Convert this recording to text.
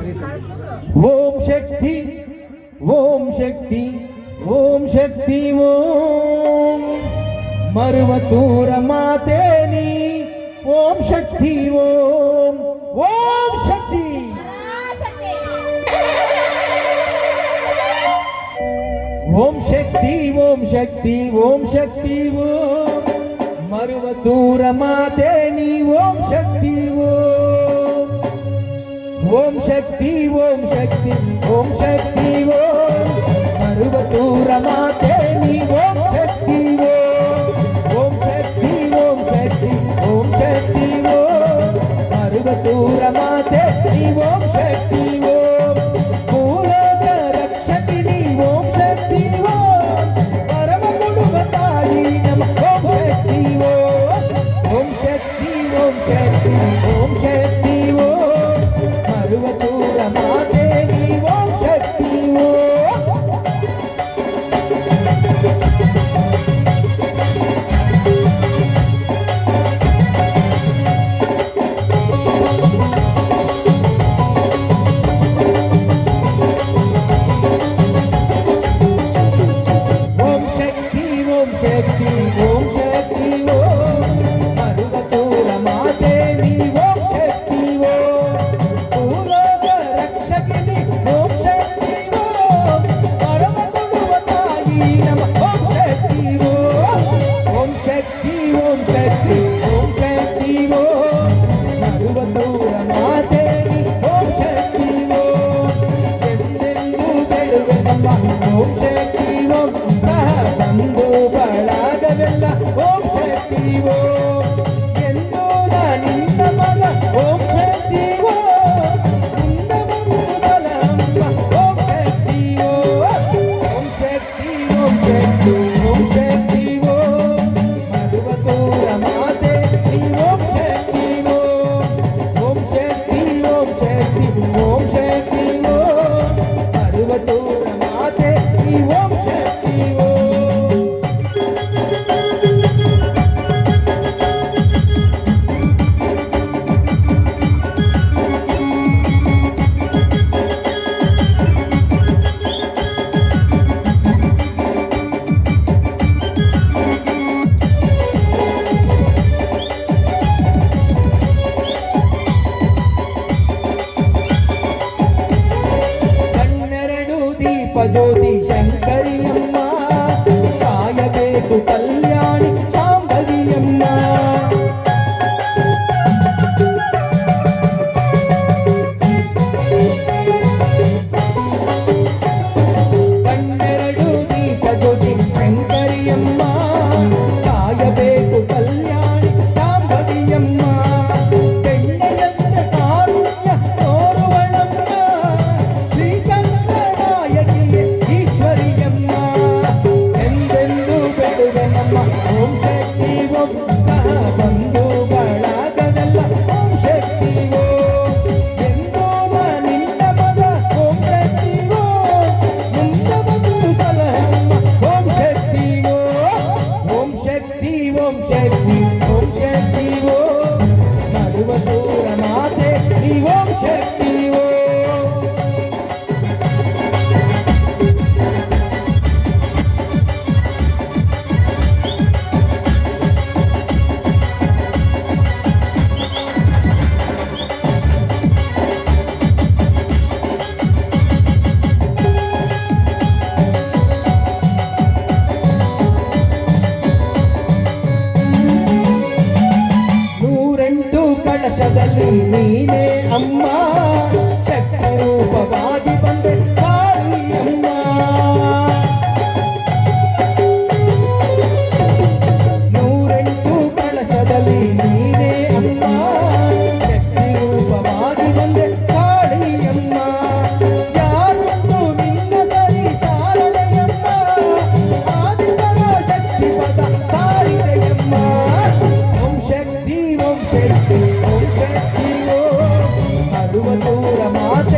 ಓಂ ಶಕ್ತಿ ಓಂ ಶಕ್ತಿ ಓಂ ಶಕ್ತಿ ಓಂ ಮರುವತೂರ ಮಾತೇನಿ ಓಂ ಶಕ್ತಿ ಓಂ ಓಂ ಶಕ್ತಿ ಓಂ ಶಕ್ತಿ ಓಂ ಶಕ್ತಿ ಓಂ ಶಕ್ತಿ ಓಂ ಮರುವತೂರ ಮಾತೇನಿ ಓಂ ಶಕ್ತಿ ಓಂ ಓಂ ಶಕ್ತಿ ಓಂ ಶಕ್ತಿ ಓಂ ಶಕ್ತಿ ಓಂ ಮರುವತೂರ ಮಾತೇನಿ ಓಂ ಶಕ್ತಿ ಓಂ ಶಕ್ತಿ ಓಂ ಶಕ್ತಿ ಓಂ ಶಕ್ತಿ ಓಂ ಮರುವತೂರ ಮಾತೇನಿ ಓಂ ಶಕ್ತಿ ಓಂ ಮೂಲದ ರಕ್ಷಕಿನಿ ಓಂ ಶಕ್ತಿ ಓಂ ಪರಮ ಕೊಡುವ ತಾಯಿ ನಮ ಓಂ ಶಕ್ತಿ ಓಂ ಶಕ್ತಿ ಓಂ ಶಕ್ತಿ ಓಂ ಶಕ್ತಿ ಓಂ ಮರುವತೂರ ಮಾತೇನಿ ಓಂ ಶಕ್ತಿ ಓಂ ಶಕ್ತಿ ಓಂ ಸಹ ಬಂದು ಬಳಗವೆಲ್ಲ ಓಂ ಶಕ್ತಿ ಓಂ ಎಂದು ನಿನ್ನ ಮಗ ಓಂ ಶಕ್ತಿ ಓಂ ಮುಂದ ಬಂದು ಸಲಹಮ್ಮ ಓಂ ಶಕ್ತಿ ಓಂ ಶಕ್ತಿ ಓಂ ಶಕ್ತಿ ಓಂ ಶಕ್ತಿ ಓಂ ಮರುವತೂರ ಮಾತೆ ಓಂ ಶಕ್ತಿ ಓಂ ಶಕ್ತಿ ಓಂ ಶಕ್ತಿ ಓಂ ಶಕ್ತಿ ಓಂ ಮರುವತೂರ ಓಂ ಶಕ್ತಿ ಕಣ್ಣೆರಡು ದೀಪ ಜ್ಯೋತಿ ಶಂಕರಿಯಮ್ಮ ಕಾಯಬೇಕು ಕಲ್ಯಾಣಿ ಶಾಂಭವಿಯಮ್ಮ ಕಣ್ಣೆರಡು ದೀಪ ಜ್ಯೋತಿ ಶಂಕರಿಯಮ್ಮ ಕಾಯಬೇಕು ಕಲ್ಯಾಣಿ ಶಾಂಭವಿಯಮ್ಮ ಬೆಣ್ಣೆಯಂತೆ ಕಾರುಣ್ಯ ತೋರುವಳಮ್ಮ ಶ್ರೀಚಂದ್ರನಾಯಕಿಯೇ ಈಶ್ವರಿಯಮ್ಮ ಎಂದೆಂದು ಬೆಳುವೆನಮ್ಮ ಓಂ ಶಕ್ತಿ ಓಂ ಸಹ ಬಂದು ಬಳಗವೆಲ್ಲ ಓಂ ಶಕ್ತಿ ಓಂ ಎಂದು ನಿನ್ನ ಮಗ ಓಂ ಶಕ್ತಿ ಓಂ ಮುಂದ ಬಂದು ಸಲಹಮ್ಮ ಓಂ ಶಕ್ತಿ ಓಂ ಶಕ್ತಿ ಓಂ ಶಕ್ತಿ ಓಂ ಶಕ್ತಿ ಓಂ ಮರುವತೂರ ಮಾತೆ ಓಂ ಶಕ್ತಿ ಕಳಶದಲ್ಲಿ ನೀನೇ ಅಮ್ಮ ಶಕ್ತಿ ರೂಪವಾಗಿ ಬಂದೆ ಕಾಳಿಯಮ್ಮ ನೂರೆಂಟು ಕಳಶದಲ್ಲಿ ನೀನೇ ಅಮ್ಮ ಶಕ್ತಿ ರೂಪವಾಗಿ ಬಂದೆ ಕಾಳಿಯಮ್ಮ ಯಾರೊಂದು ನಿನ್ನ ಸರಿ ಶಾರದೆಯಮ್ಮ ಆದಿಪರ ಶಕ್ತಿ ಪದ ಸಾರಿದೆಯಮ್ಮ ಓಂ ಶಕ್ತಿ ಓಂ ಶಕ್ತಿ ಓಂ ಶಕ್ತಿ ಓಂ ಮರುವತೂರ ಮಾತೆ